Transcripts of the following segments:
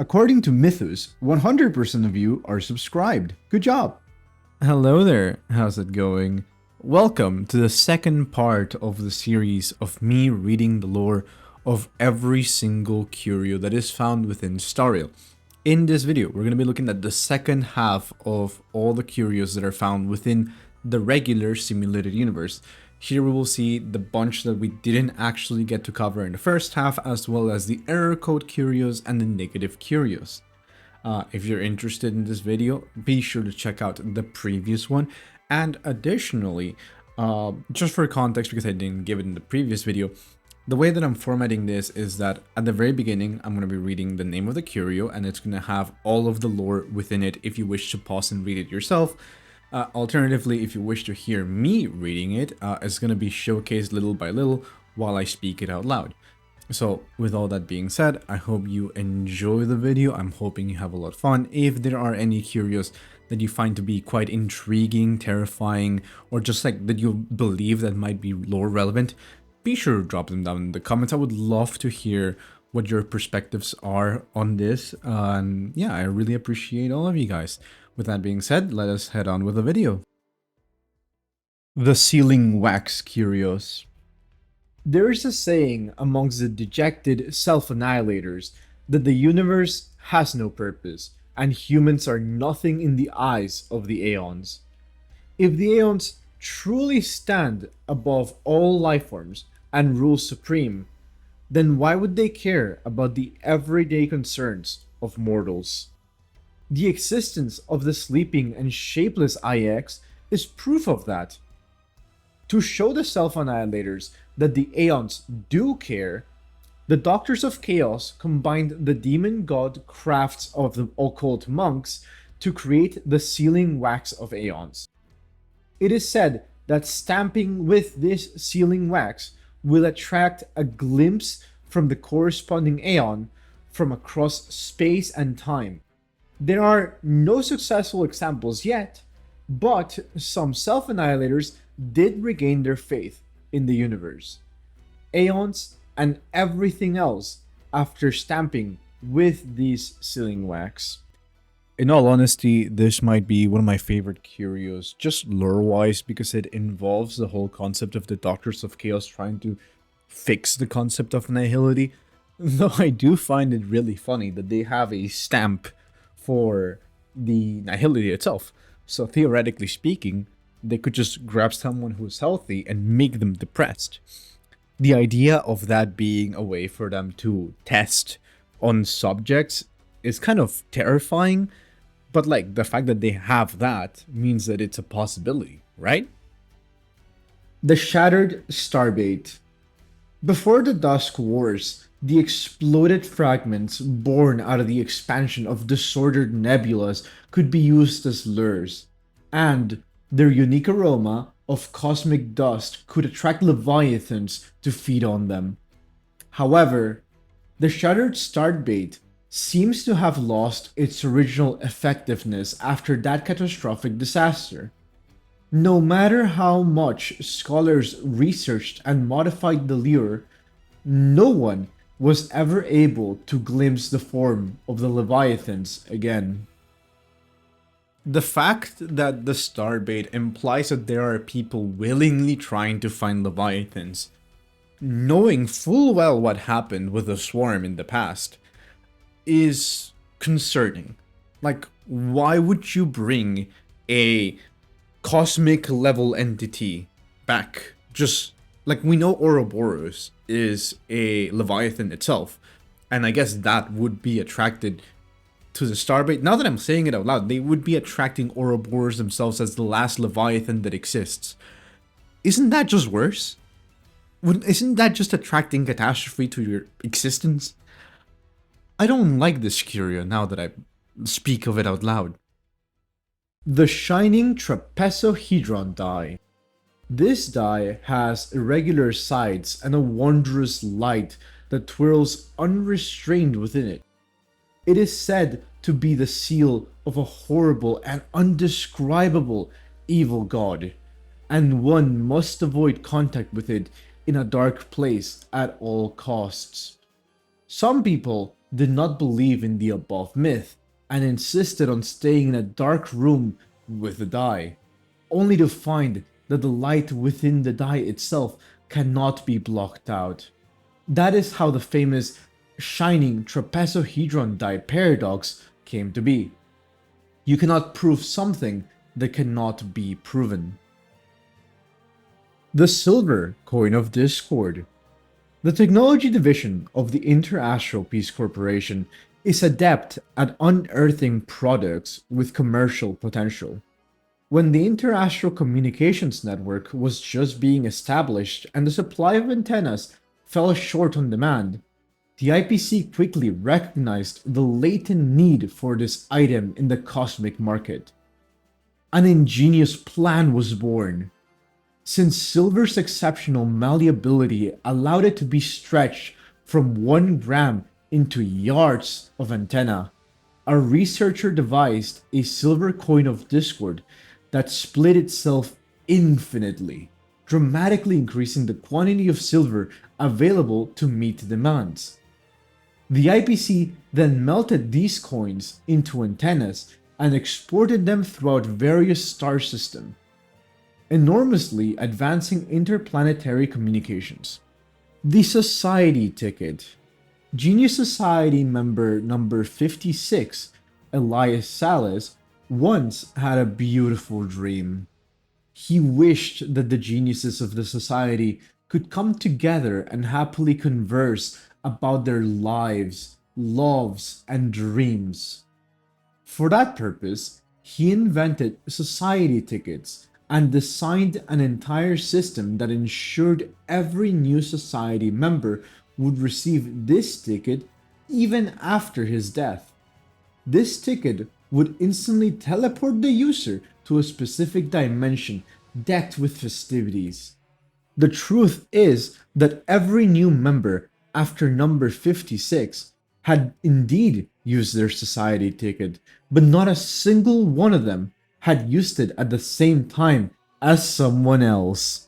According to Mythos, 100% of you are subscribed. Good job! Hello there, how's it going? Welcome to the second part of the series of me reading the lore of every single curio that is found within Stariel. In this video, we're going to be looking at the second half of all the curios that are found within the regular simulated universe. Here we will see the bunch that we didn't actually get to cover in the first half, as well as the error code curios and the negative curios. If you're interested in this video, be sure to check out the previous one. And additionally, just for context, because I didn't give it in the previous video, the way that I'm formatting this is that at the very beginning, I'm going to be reading the name of the curio, and it's going to have all of the lore within it if you wish to pause and read it yourself. Alternatively, if you wish to hear me reading it, it's going to be showcased little by little while I speak it out loud. So with all that being said, I hope you enjoy the video. I'm hoping you have a lot of fun. If there are any curios that you find to be quite intriguing, terrifying, or just like that you believe that might be lore relevant, be sure to drop them down in the comments. I would love to hear what your perspectives are on this. And yeah, I really appreciate all of you guys. With that being said, let us head on with the video. The Sealing Wax Curios. There is a saying amongst the dejected self-annihilators that the universe has no purpose, and humans are nothing in the eyes of the Aeons. If the Aeons truly stand above all lifeforms and rule supreme, then why would they care about the everyday concerns of mortals? The existence of the sleeping and shapeless IX is proof of that. To show the self-annihilators that the Aeons do care, the Doctors of Chaos combined the demon god crafts of the occult monks to create the Sealing Wax of Aeons. It is said that stamping with this sealing wax will attract a glimpse from the corresponding Aeon from across space and time. There are no successful examples yet, but some self-annihilators did regain their faith in the universe, Aeons, and everything else after stamping with these sealing wax. In all honesty, this might be one of my favorite curios, just lore-wise, because it involves the whole concept of the Doctors of Chaos trying to fix the concept of nihility. Though I do find it really funny that they have a stamp for the nihility itself. So theoretically speaking, they could just grab someone who's healthy and make them depressed. The idea of that being a way for them to test on subjects is kind of terrifying, but like the fact that they have that means that it's a possibility, right? The Shattered Starbait. Before the Dusk Wars, the exploded fragments born out of the expansion of disordered nebulas could be used as lures, and their unique aroma of cosmic dust could attract leviathans to feed on them. However, the Shattered Starbait seems to have lost its original effectiveness after that catastrophic disaster. No matter how much scholars researched and modified the lure, no one was ever able to glimpse the form of the leviathans again. The fact that the Starbait implies that there are people willingly trying to find leviathans, knowing full well what happened with the swarm in the past, is concerning. Like, why would you bring a cosmic level entity back? Just like, we know Ouroboros is a leviathan itself, and I guess that would be attracted to the Starbait. Now that I'm saying it out loud, they would be attracting Ouroboros themselves as the last leviathan that exists. Isn't that just worse? Isn't that just attracting catastrophe to your existence? I don't like this curio now that I speak of it out loud. The Shining Trapezohedron die. This die has irregular sides and a wondrous light that twirls unrestrained within it. It is said to be the seal of a horrible and undescribable evil god, and one must avoid contact with it in a dark place at all costs. Some people did not believe in the above myth and insisted on staying in a dark room with the die, only to find that the light within the die itself cannot be blocked out. That is how the famous Shining Trapezohedron die paradox came to be. You cannot prove something that cannot be proven. The Silver Coin of Discord. The technology division of the Interastral Peace Corporation is adept at unearthing products with commercial potential. When the Interastral Communications Network was just being established and the supply of antennas fell short on demand, the IPC quickly recognized the latent need for this item in the cosmic market. An ingenious plan was born. Since silver's exceptional malleability allowed it to be stretched from 1 gram into yards of antenna, a researcher devised a silver coin of discord that split itself infinitely, dramatically increasing the quantity of silver available to meet demands. The IPC then melted these coins into antennas and exported them throughout various star systems, enormously advancing interplanetary communications. The Society Ticket. Genius Society member number 56, Elias Salas, once had a beautiful dream. He wished that the geniuses of the society could come together and happily converse about their lives, loves, and dreams. For that purpose, he invented society tickets and designed an entire system that ensured every new society member would receive this ticket even after his death. This ticket would instantly teleport the user to a specific dimension decked with festivities. The truth is that every new member after number 56 had indeed used their society ticket, but not a single one of them had used it at the same time as someone else.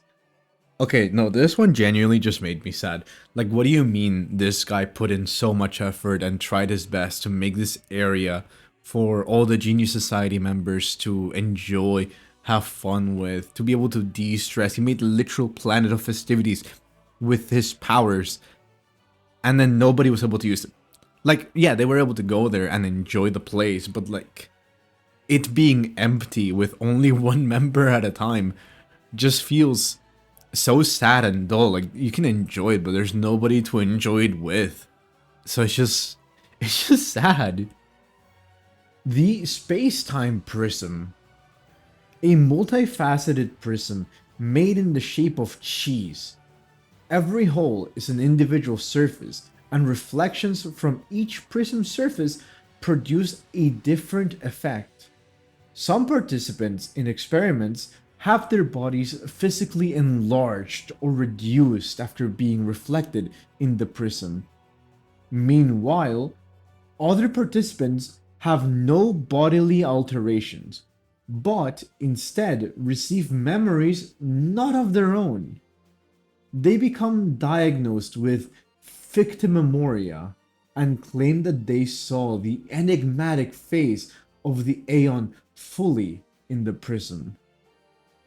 Okay, no, this one genuinely just made me sad. Like, what do you mean this guy put in so much effort and tried his best to make this area for all the Genius Society members to enjoy, have fun with, to be able to de-stress? He made a literal planet of festivities with his powers, and then nobody was able to use it. Like, yeah, they were able to go there and enjoy the place, but like, it being empty with only one member at a time just feels so sad and dull. Like, you can enjoy it, but there's nobody to enjoy it with. So it's just sad. The Space-Time Prism. A multifaceted prism made in the shape of cheese. Every hole is an individual surface, and reflections from each prism surface produce a different effect. Some participants in experiments have their bodies physically enlarged or reduced after being reflected in the prism. Meanwhile, other participants have no bodily alterations, but instead receive memories not of their own. They become diagnosed with ficta memoria and claim that they saw the enigmatic face of the Aeon fully in the prism.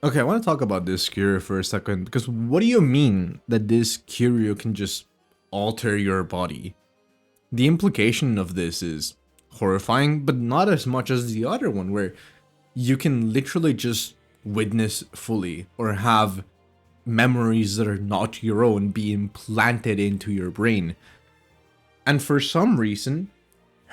Okay, I want to talk about this Curio for a second, because what do you mean that this Curio can just alter your body? The implication of this is horrifying, but not as much as the other one, where you can literally just witness fully or have memories that are not your own be implanted into your brain. And for some reason,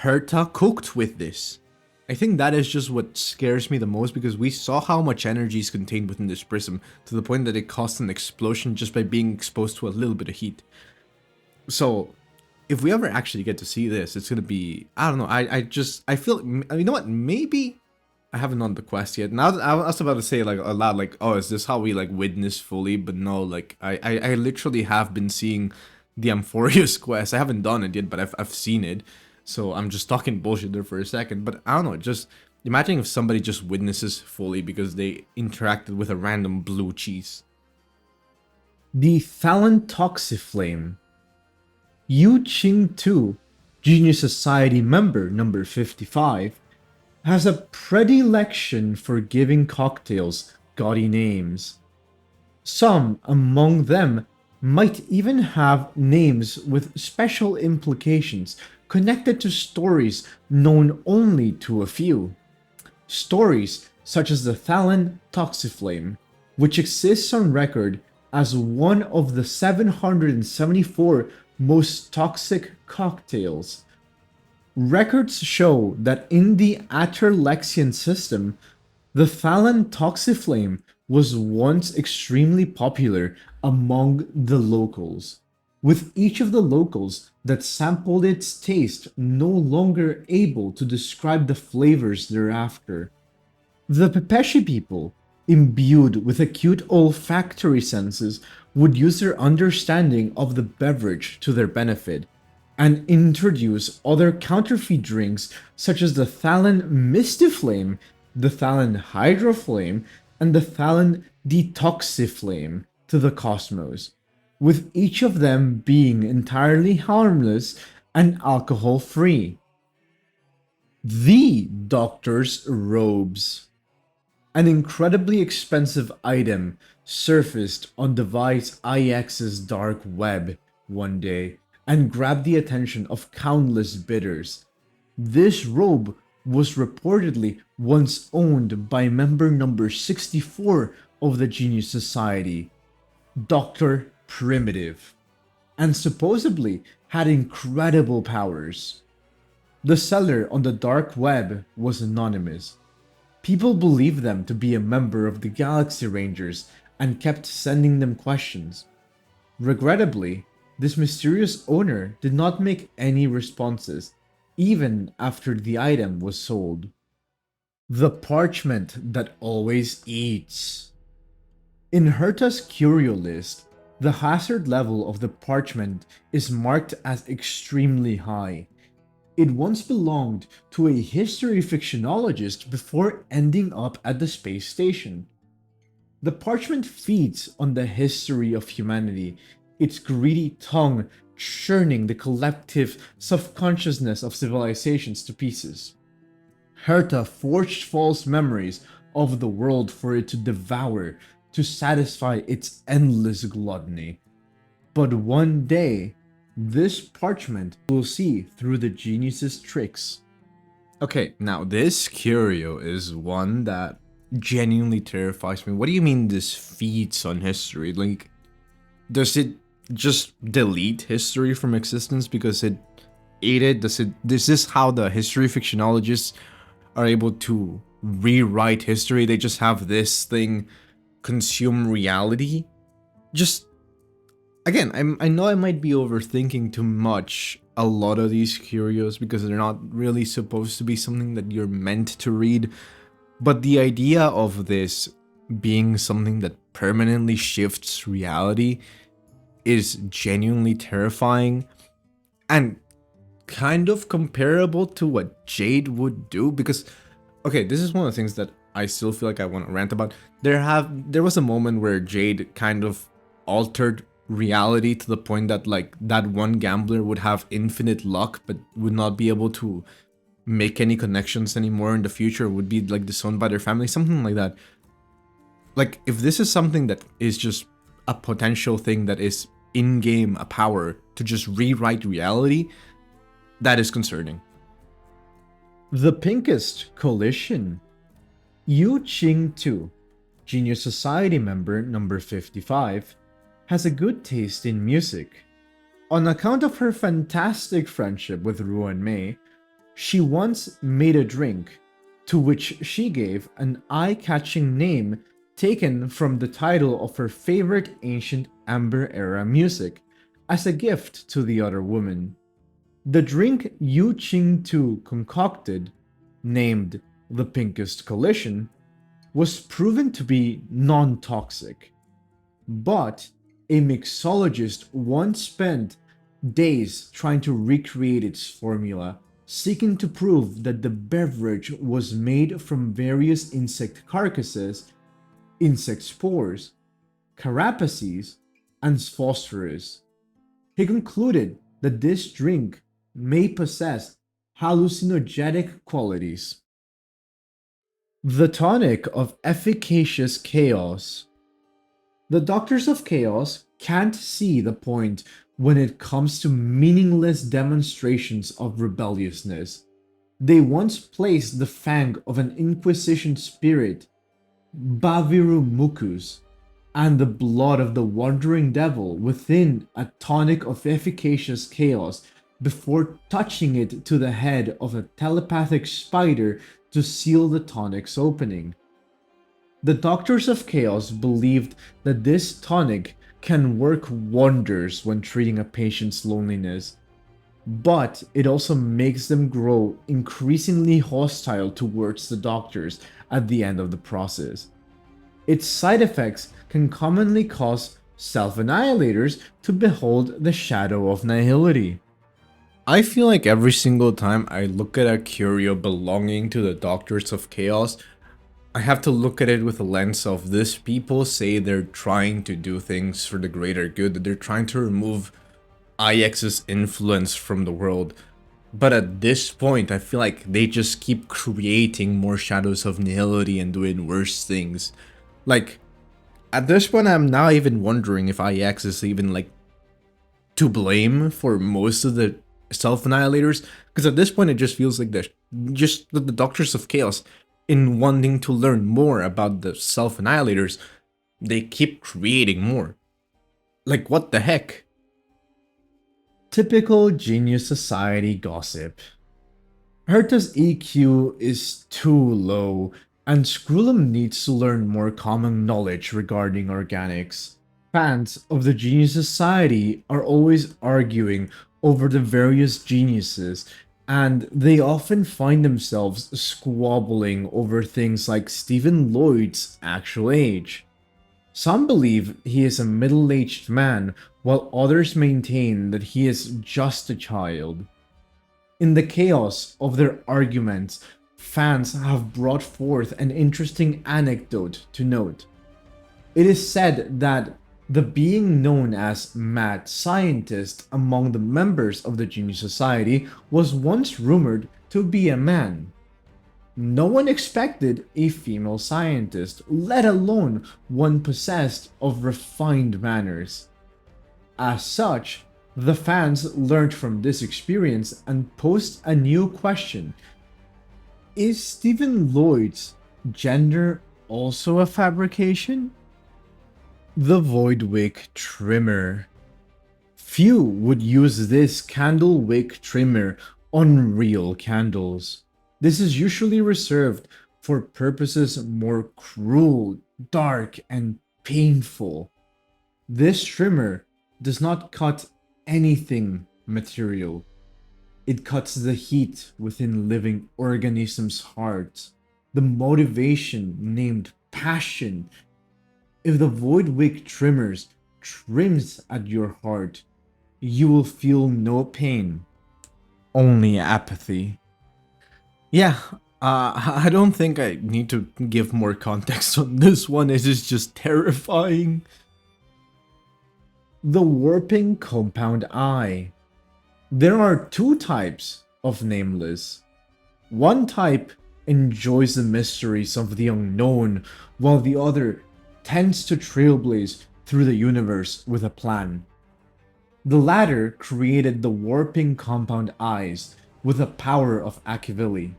Herta cooked with this. I think that is just what scares me the most, because we saw how much energy is contained within this prism, to the point that it caused an explosion just by being exposed to a little bit of heat. So, if we ever actually get to see this, it's gonna be, I don't know, I feel, you know what, maybe, I haven't done the quest yet. Now that I was about to say like aloud, like, oh, is this how we like witness fully? But no, like, I literally have been seeing the Amphorius quest. I haven't done it yet, but I've seen it. So I'm just talking bullshit there for a second, but I don't know, just imagine if somebody just witnesses fully because they interacted with a random blue cheese. The Thalan Toxi-Flame. Yu Qing 2 Genius Society member number 55 has a predilection for giving cocktails gaudy names. Some among them might even have names with special implications connected to stories known only to a few. Stories such as the Thalan Toxi-Flame, which exists on record as one of the 774 most toxic cocktails. Records show that in the Aterlexian system, the Thalan Toxi-Flame was once extremely popular among the locals, with each of the locals that sampled its taste no longer able to describe the flavors thereafter. The Pepeshi people, imbued with acute olfactory senses, would use their understanding of the beverage to their benefit, and introduce other counterfeit drinks such as the Thalan Mistiflame, the Thalan Hydroflame, and the Thalan Detoxiflame to the cosmos, with each of them being entirely harmless and alcohol-free. The Doctor's Robes. An incredibly expensive item surfaced on device IX's dark web one day and grabbed the attention of countless bidders. This robe was reportedly once owned by member number 64 of the Genius Society, Dr. Primitive, and supposedly had incredible powers. The seller on the dark web was anonymous. People believed them to be a member of the Galaxy Rangers and kept sending them questions. Regrettably, this mysterious owner did not make any responses, even after the item was sold. The Parchment that always eats. In Herta's Curio list, the hazard level of the Parchment is marked as extremely high. It once belonged to a history fictionologist before ending up at the space station. The Parchment feeds on the history of humanity, its greedy tongue churning the collective subconsciousness of civilizations to pieces. Herta forged false memories of the world for it to devour to satisfy its endless gluttony. But one day, this Parchment will see through the genius's tricks. Okay, now this curio is one that genuinely terrifies me. What do you mean this feeds on history? Like, does it just delete history from existence because it ate it? Is this how the history fictionologists are able to rewrite history? They just have this thing consume reality? Just again, I know I might be overthinking too much a lot of these curios because they're not really supposed to be something that you're meant to read, but the idea of this being something that permanently shifts reality is genuinely terrifying and kind of comparable to what Jade would do because, okay, this is one of the things that I still feel like I want to rant about. There was a moment where Jade kind of altered reality to the point that like that one gambler would have infinite luck but would not be able to make any connections anymore in the future, would be like disowned by their family, something like that. Like, if this is something that is just a potential thing that is in-game a power to just rewrite reality, that is concerning. The Pinkest Collision. Yu Ching Tu, Genius Society member number 55, has a good taste in music. On account of her fantastic friendship with Ruan Mei, she once made a drink, to which she gave an eye-catching name taken from the title of her favorite ancient Amber Era music, as a gift to the other woman. The drink Yu Ching Tu concocted, named the Pinkest Collision, was proven to be non-toxic, but a mixologist once spent days trying to recreate its formula, seeking to prove that the beverage was made from various insect carcasses, insect spores, carapaces, and phosphorus. He concluded that this drink may possess hallucinogenic qualities. The tonic of efficacious chaos. The Doctors of Chaos can't see the point when it comes to meaningless demonstrations of rebelliousness. They once placed the fang of an Inquisition spirit, Baviru Mukus, and the blood of the Wandering Devil within a tonic of efficacious chaos before touching it to the head of a telepathic spider to seal the tonic's opening. The Doctors of Chaos believed that this tonic can work wonders when treating a patient's loneliness, but it also makes them grow increasingly hostile towards the doctors at the end of the process. Its side effects can commonly cause self-annihilators to behold the shadow of nihility. I feel like every single time I look at a curio belonging to the Doctors of Chaos, I have to look at it with a lens of this people say they're trying to do things for the greater good, that they're trying to remove IX's influence from the world. But at this point, I feel like they just keep creating more shadows of nihility and doing worse things. Like, at this point, I'm now even wondering if IX is even, like, to blame for most of the self-annihilators. Because at this point, it just feels like the Doctors of Chaos, in wanting to learn more about the self-annihilators, they keep creating more. Like, what the heck? Typical Genius Society gossip. Herta's EQ is too low, and Scrollum needs to learn more common knowledge regarding organics. Fans of the Genius Society are always arguing over the various geniuses, and they often find themselves squabbling over things like Stephen Lloyd's actual age. Some believe he is a middle-aged man, while others maintain that he is just a child. In the chaos of their arguments, fans have brought forth an interesting anecdote to note. It is said that the being known as Mad Scientist among the members of the Genius Society was once rumored to be a man. No one expected a female scientist, let alone one possessed of refined manners. As such, the fans learned from this experience and posed a new question. Is Stephen Lloyd's gender also a fabrication? The Void Wick Trimmer. Few would use this candle wick trimmer on real candles. This is usually reserved for purposes more cruel, dark, and painful. This trimmer does not cut anything material. It cuts the heat within living organisms' hearts, the motivation named passion. If the Void Wick Trimmers trims at your heart, you will feel no pain, only apathy. Yeah, I don't think I need to give more context on this one. It is just terrifying. The Warping Compound Eye. There are two types of Nameless. One type enjoys the mysteries of the unknown, while the other tends to trailblaze through the universe with a plan. The latter created the Warping Compound Eyes with the power of Akivili.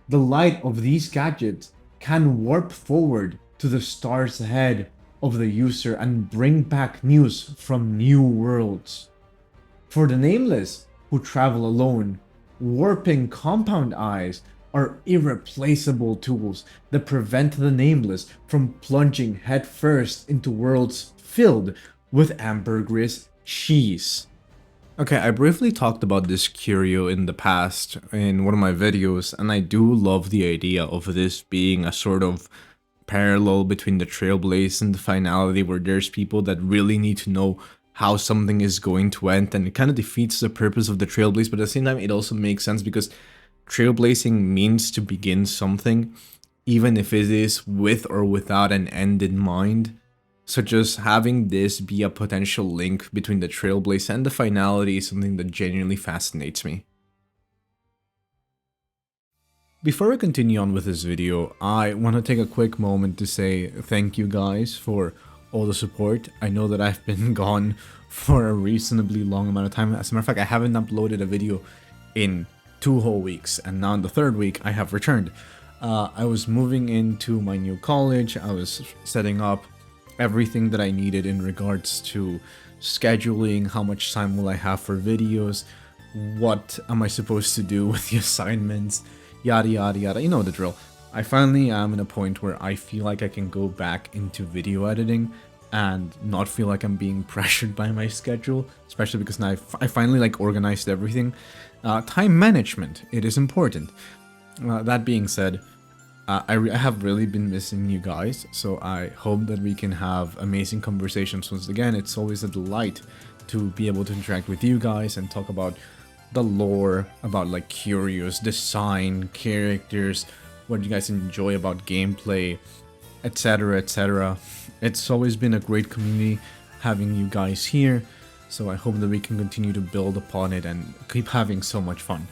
The light of these gadgets can warp forward to the stars ahead of the user and bring back news from new worlds. For the Nameless who travel alone, Warping Compound Eyes are irreplaceable tools that prevent the Nameless from plunging headfirst into worlds filled with ambergris cheese. Okay, I briefly talked about this curio in the past in one of my videos, and I do love the idea of this being a sort of parallel between the Trailblaze and the Finality, where there's people that really need to know how something is going to end, and it kind of defeats the purpose of the Trailblaze, but at the same time it also makes sense because trailblazing means to begin something, even if it is with or without an end in mind. So just having this be a potential link between the Trailblaze and the finality is something that genuinely fascinates me. Before I continue on with this video, I want to take a quick moment to say thank you guys for all the support. I know that I've been gone for a reasonably long amount of time. As a matter of fact, I haven't uploaded a video in 2 whole weeks, and now in the 3rd week I have returned. I was moving into my new college. I was setting up everything that I needed in regards to scheduling, how much time will I have for videos, what am I supposed to do with the assignments, yada yada yada, you know the drill. I finally am in a point where I feel like I can go back into video editing and not feel like I'm being pressured by my schedule, especially because now I finally like organized everything. Time management, it is important. That being said, I have really been missing you guys, so I hope that we can have amazing conversations once again. It's always a delight to be able to interact with you guys and talk about the lore, about like Curios, design, characters, what you guys enjoy about gameplay, etc, etc. It's always been a great community having you guys here, so I hope that we can continue to build upon it and keep having so much fun.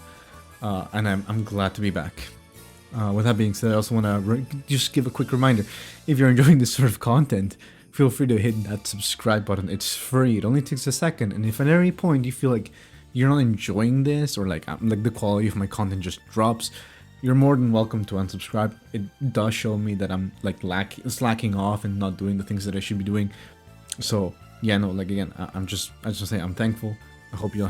And I'm glad to be back. With that being said, I also want to just give a quick reminder, if you're enjoying this sort of content, feel free to hit that subscribe button. It's free, it only takes a second, and if at any point you feel like you're not enjoying this, or like the quality of my content just drops, you're more than welcome to unsubscribe. It does show me that I'm like slacking off and not doing the things that I should be doing. So yeah, no, like again, I just say I'm thankful. I hope you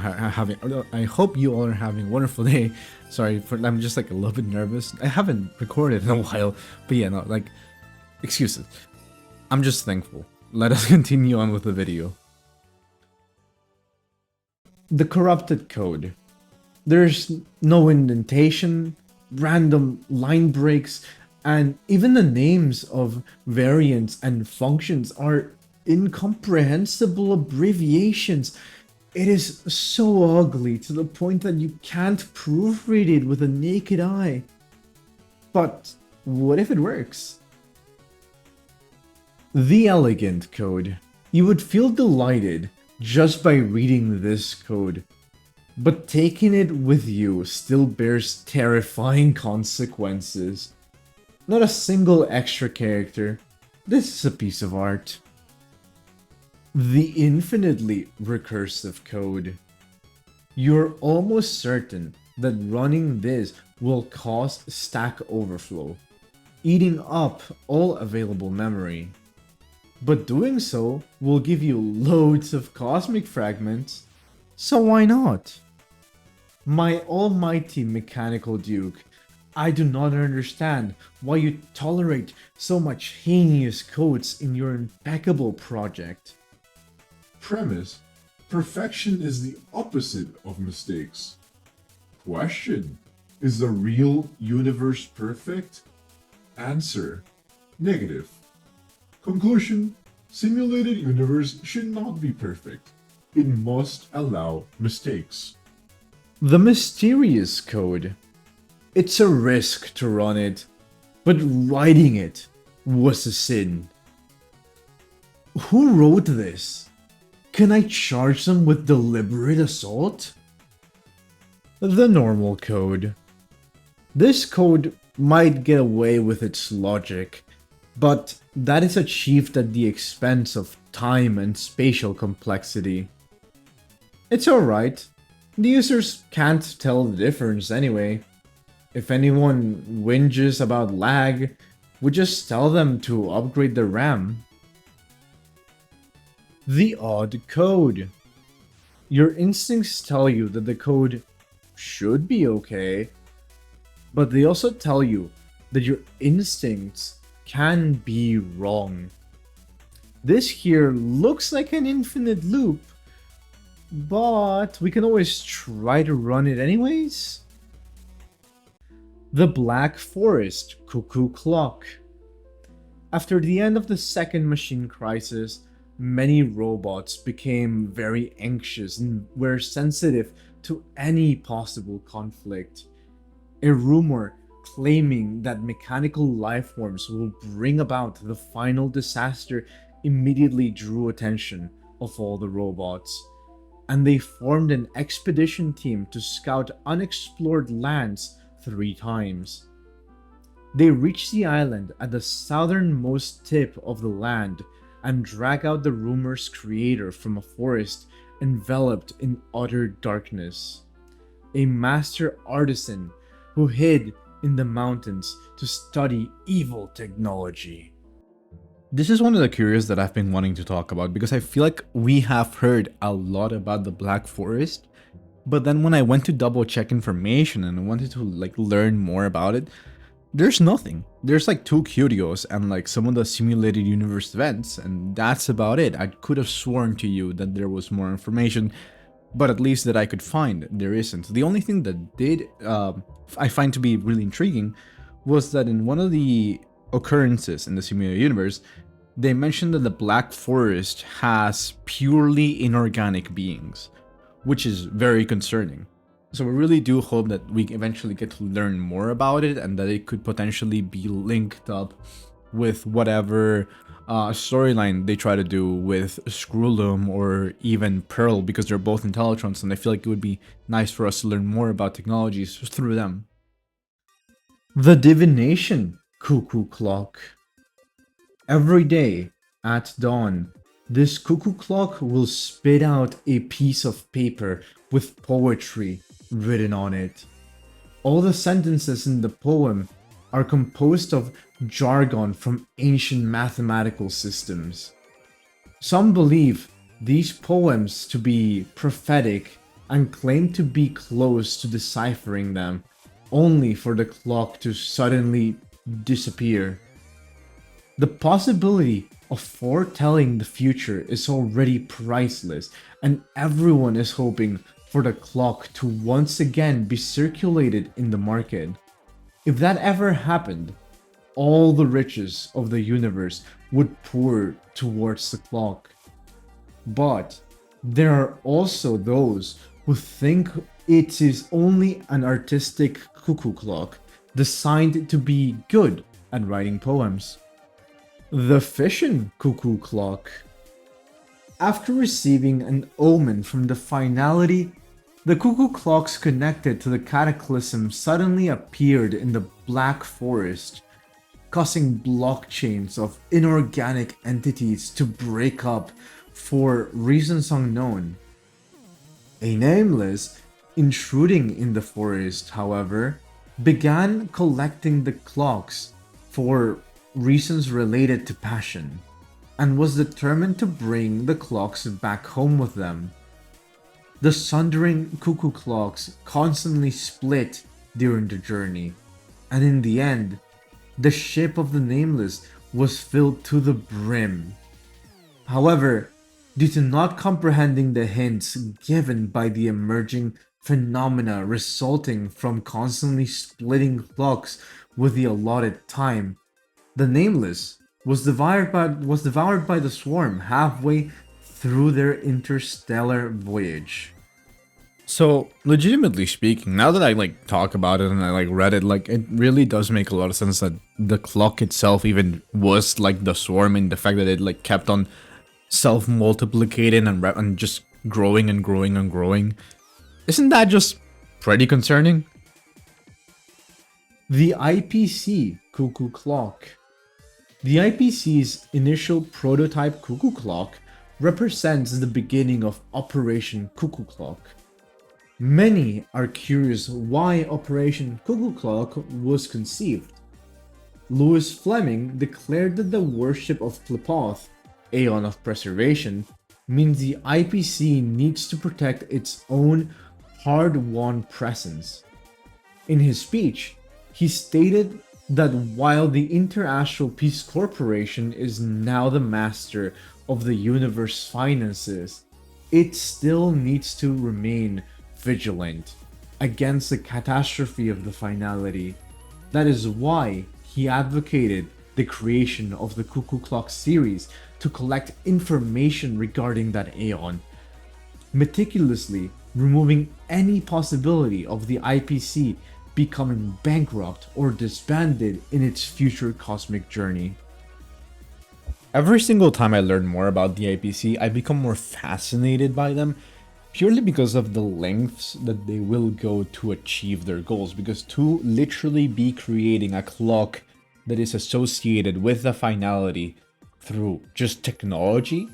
all are having a wonderful day. Sorry for, I'm just like a little bit nervous. I haven't recorded in a while, but yeah, no, like, excuses. I'm just thankful. Let us continue on with the video. The corrupted code. There's no indentation, random line breaks, and even the names of variants and functions are incomprehensible abbreviations. It is so ugly to the point that you can't proofread it with a naked eye. But what if it works? The elegant code. You would feel delighted just by reading this code, but taking it with you still bears terrifying consequences. Not a single extra character. This is a piece of art. The infinitely recursive code. You're almost certain that running this will cause stack overflow, eating up all available memory. But doing so will give you loads of cosmic fragments, so why not? My almighty mechanical duke, I do not understand why you tolerate so much heinous codes in your impeccable project. Premise: perfection is the opposite of mistakes. Question: is the real universe perfect? Answer: negative. Conclusion: simulated universe should not be perfect. It must allow mistakes. The mysterious code. It's a risk to run it, but writing it was a sin. Who wrote this? Can I charge them with deliberate assault? The normal code. This code might get away with its logic, but that is achieved at the expense of time and spatial complexity. It's alright. The users can't tell the difference anyway. If anyone whinges about lag, we just tell them to upgrade their RAM. The odd code. Your instincts tell you that the code should be okay, but they also tell you that your instincts can be wrong. This here looks like an infinite loop, but we can always try to run it anyways. The Black Forest Cuckoo Clock. After the end of the second machine crisis, many robots became very anxious and were sensitive to any possible conflict. A rumor claiming that mechanical lifeforms will bring about the final disaster immediately drew attention of all the robots, and they formed an expedition team to scout unexplored lands 3 times. They reach the island at the southernmost tip of the land and drag out the rumor's creator from a forest enveloped in utter darkness. A master artisan who hid in the mountains to study evil technology. This is one of the curios that I've been wanting to talk about because I feel like we have heard a lot about the Black Forest, but then when I went to double check information and I wanted to like learn more about it, there's nothing. There's like 2 curios and like some of the simulated universe events, and that's about it. I could have sworn to you that there was more information, but at least that I could find, there isn't. The only thing that did I find to be really intriguing was that in one of the occurrences in the simulated universe, they mentioned that the Black Forest has purely inorganic beings, which is very concerning. So we really do hope that we eventually get to learn more about it and that it could potentially be linked up with whatever storyline they try to do with Screwloom or even Pearl, because they're both Intellitrons, and I feel like it would be nice for us to learn more about technologies through them. The Divination Cuckoo Clock. Every day at dawn, this cuckoo clock will spit out a piece of paper with poetry written on it. All the sentences in the poem are composed of jargon from ancient mathematical systems. Some believe these poems to be prophetic and claim to be close to deciphering them, only for the clock to suddenly disappear. The possibility of foretelling the future is already priceless, and everyone is hoping for the clock to once again be circulated in the market. If that ever happened, all the riches of the universe would pour towards the clock. But there are also those who think it is only an artistic cuckoo clock designed to be good at writing poems. The Fission Cuckoo Clock. After receiving an omen from the finality, the cuckoo clocks connected to the cataclysm suddenly appeared in the Black Forest, causing blockchains of inorganic entities to break up for reasons unknown. A nameless, intruding in the forest, however, began collecting the clocks for reasons related to passion, and was determined to bring the clocks back home with them. The sundering cuckoo clocks constantly split during the journey, and in the end, the ship of the Nameless was filled to the brim. However, due to not comprehending the hints given by the emerging phenomena resulting from constantly splitting clocks with the allotted time, the Nameless was devoured by the swarm halfway through their interstellar voyage. So, legitimately speaking, now that I like talk about it and I like read it, like it really does make a lot of sense that the clock itself even was like the swarm, in the fact that it like kept on self-multiplicating and just growing and growing and growing. Isn't that just pretty concerning? The IPC Cuckoo Clock. The IPC's initial prototype cuckoo clock represents the beginning of Operation Cuckoo Clock. Many are curious why Operation Cuckoo Clock was conceived. Louis Fleming declared that the worship of Qlipoth, Aeon of Preservation, means the IPC needs to protect its own hard-won presence. In his speech, he stated that while the Interastral Peace Corporation is now the master of the universe's finances, it still needs to remain vigilant against the catastrophe of the finality. That is why he advocated the creation of the Cuckoo Clock series to collect information regarding that Aeon, meticulously removing any possibility of the IPC becoming bankrupt or disbanded in its future cosmic journey. Every single time I learn more about the IPC, I become more fascinated by them, purely because of the lengths that they will go to achieve their goals. Because to literally be creating a clock that is associated with the finality through just technology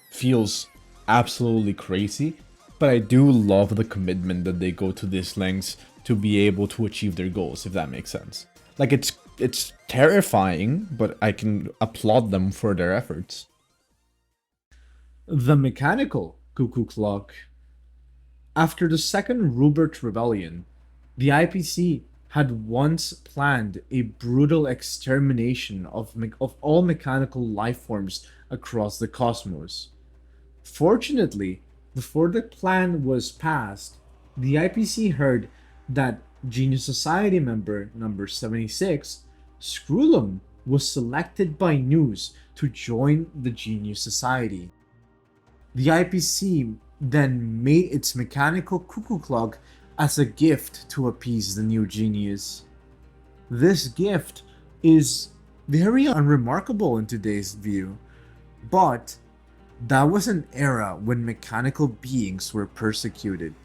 feels absolutely crazy. But I do love the commitment that they go to these lengths to be able to achieve their goals, if that makes sense. Like, it's terrifying, but I can applaud them for their efforts. The mechanical cuckoo clock. After the Second Rubert Rebellion, the IPC had once planned a brutal extermination of all mechanical life forms across the cosmos. Fortunately, before the plan was passed, the IPC heard that Genius Society member number 76, Scrulum, was selected by news to join the Genius Society. The IPC then made its mechanical cuckoo clock as a gift to appease the new genius. This gift is very unremarkable in today's view, but that was an era when mechanical beings were persecuted.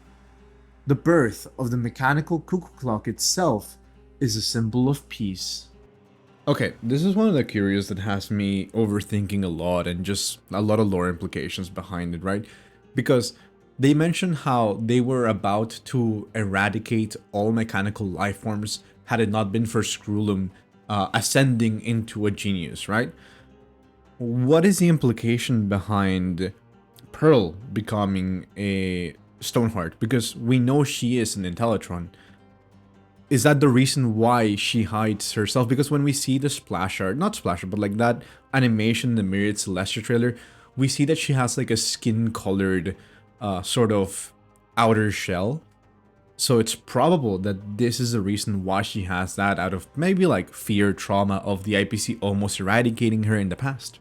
The birth of the mechanical cuckoo clock itself is a symbol of peace. Okay, this is one of the curios that has me overthinking a lot and just a lot of lore implications behind it, right? Because they mention how they were about to eradicate all mechanical life forms had it not been for Scrulum ascending into a genius, right? What is the implication behind Pearl becoming a Stoneheart? Because we know she is an Intellitron. Is that the reason why she hides herself? Because when we see the splash art, not splash art, but like that animation in the Myriad Celestia trailer, we see that she has like a skin-colored sort of outer shell. So it's probable that this is the reason why she has that, out of maybe like fear, trauma of the IPC almost eradicating her in the past.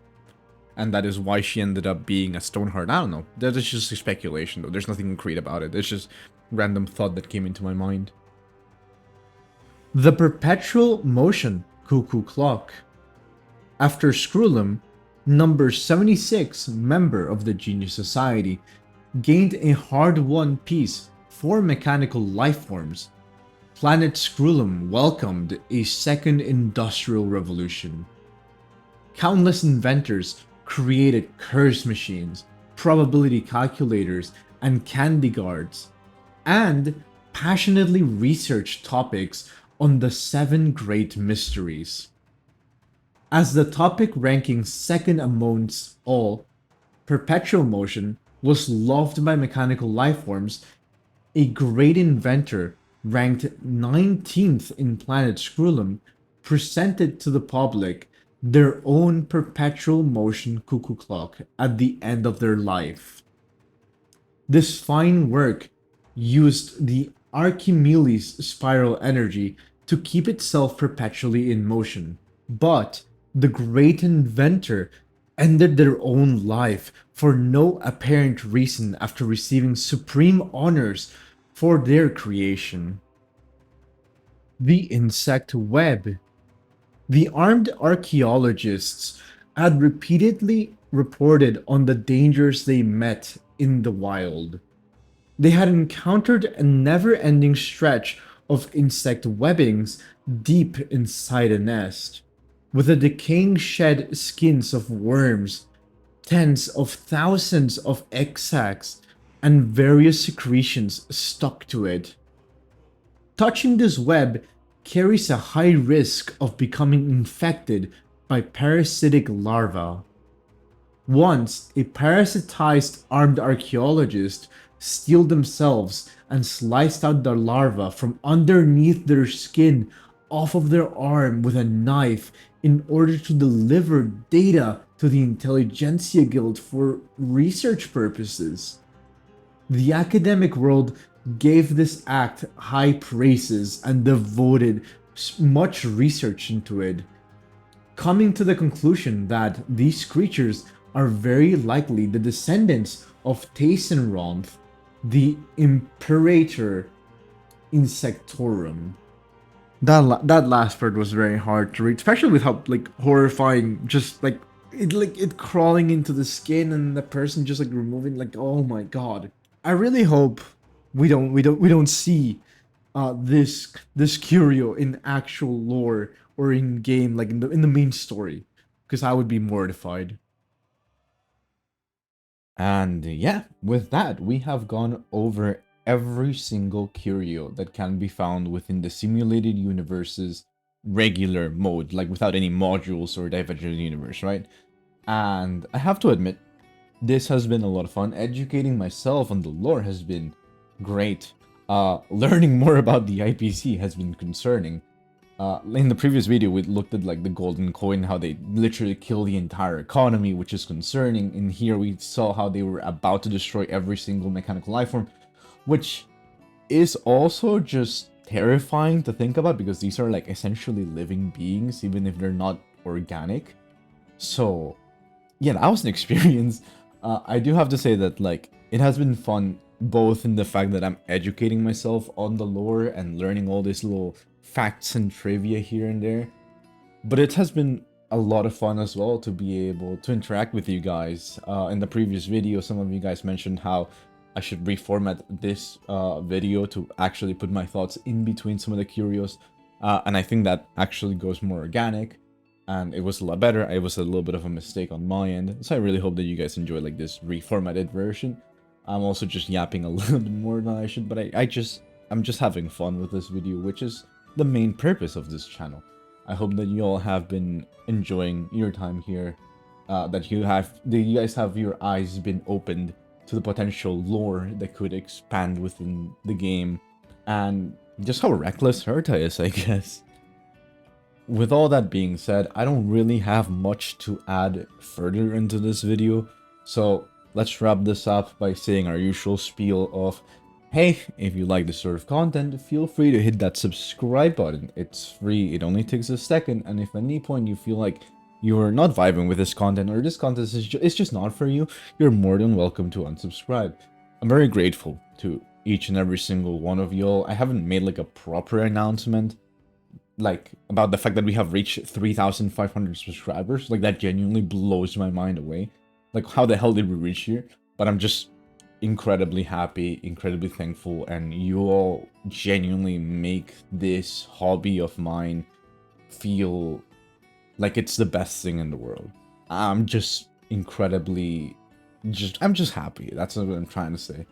And that is why she ended up being a Stoneheart. I don't know. That is just a speculation though. There's nothing concrete about it. It's just random thought that came into my mind. The Perpetual Motion Cuckoo Clock. After Scrulum, number 76 member of the Genius Society gained a hard-won peace for mechanical life forms, planet Scrulum welcomed a second industrial revolution. Countless inventors created curse machines, probability calculators, and candy guards, and passionately researched topics on the 7 Great Mysteries. As the topic ranking second amongst all, Perpetual Motion was loved by mechanical life forms. A great inventor ranked 19th in planet Scrulum presented to the public their own Perpetual Motion Cuckoo Clock at the end of their life. This fine work used the Archimedes spiral energy to keep itself perpetually in motion, but the great inventor ended their own life for no apparent reason after receiving supreme honors for their creation. The Insect Web. The armed archaeologists had repeatedly reported on the dangers they met in the wild. They had encountered a never-ending stretch of insect webbings deep inside a nest, with the decaying shed skins of worms, tens of thousands of egg sacs, and various secretions stuck to it. Touching this web carries a high risk of becoming infected by parasitic larvae. Once, a parasitized armed archaeologist steeled themselves and sliced out the larva from underneath their skin off of their arm with a knife in order to deliver data to the Intelligentsia Guild for research purposes. The academic world gave this act high praises and devoted much research into it, coming to the conclusion that these creatures are very likely the descendants of Taysenronth, the Imperator Insectorum. That last part was very hard to read, especially with how like horrifying, just like it crawling into the skin and the person just like removing, like, oh my god. I really hope we don't see this curio in actual lore or in game, like in the main story, because I would be mortified. And yeah, with that, we have gone over every single curio that can be found within the simulated universe's regular mode, like without any modules or divergent universe, right? And I have to admit, this has been a lot of fun. Educating myself on the lore has been great. Learning more about the IPC has been concerning. In the previous video, we looked at like the golden coin, how they literally kill the entire economy, which is concerning. In here, we saw how they were about to destroy every single mechanical life form, which is also just terrifying to think about because these are like essentially living beings, even if they're not organic. So, yeah, that was an experience. I do have to say that like it has been fun, both in the fact that I'm educating myself on the lore and learning all these little facts and trivia here and there, but it has been a lot of fun as well to be able to interact with you guys. In the previous video, some of you guys mentioned how I should reformat this video to actually put my thoughts in between some of the curios, and I think that actually goes more organic, and it was a lot better. It was a little bit of a mistake on my end, so I really hope that you guys enjoy like this reformatted version. I'm also just yapping a little bit more than I should, but I'm just having fun with this video, which is the main purpose of this channel. I hope that you all have been enjoying your time here, that you guys have your eyes been opened to the potential lore that could expand within the game, and just how reckless Herta is, I guess. With all that being said, I don't really have much to add further into this video, so let's wrap this up by saying our usual spiel of, hey, if you like this sort of content, feel free to hit that subscribe button. It's free, it only takes a second, and if at any point you feel like you're not vibing with this content, or this content is just not for you, you're more than welcome to unsubscribe. I'm very grateful to each and every single one of y'all. I haven't made like a proper announcement, like, about the fact that we have reached 3,500 subscribers. Like, that genuinely blows my mind away. Like, how the hell did we reach here? But I'm just incredibly happy, incredibly thankful, and you all genuinely make this hobby of mine feel like it's the best thing in the world. I'm just incredibly, I'm just happy. That's what I'm trying to say.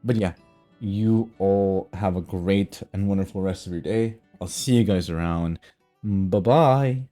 But yeah, you all have a great and wonderful rest of your day. I'll see you guys around. Bye-bye.